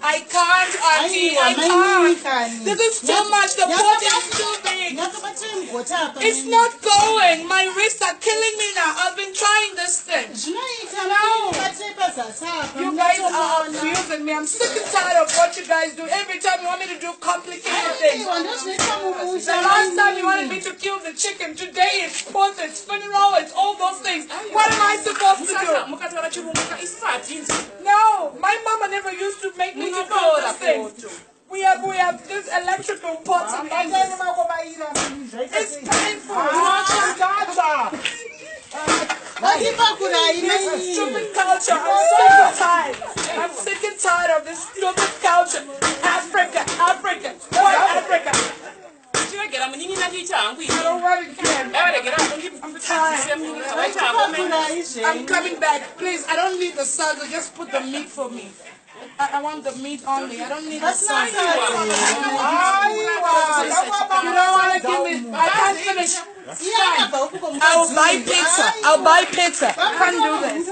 I can't, Auntie. I can't. This is too much. The pot is too big. It's not going. My wrists are killing me now. I've been trying this thing. No. You guys are abusing me. I'm sick and tired of what you guys do. Every time you want me to do complicated things. The last time you wanted me to kill the chicken. Today it's pot, it's funeral, it's all those things. What am I supposed to do? No, my mama never used to make me do those things. We have this electrical pots and it's painful. This stupid culture. I'm sick and tired of this stupid culture. Africa. Why Africa? I don't want it again. I'm tired. I'm coming back. Please, I don't need the salsa. Just put the meat for me. I want the meat only. I don't need the salsa. You don't want to give me. I can't finish. I'll buy pizza. I can't do this.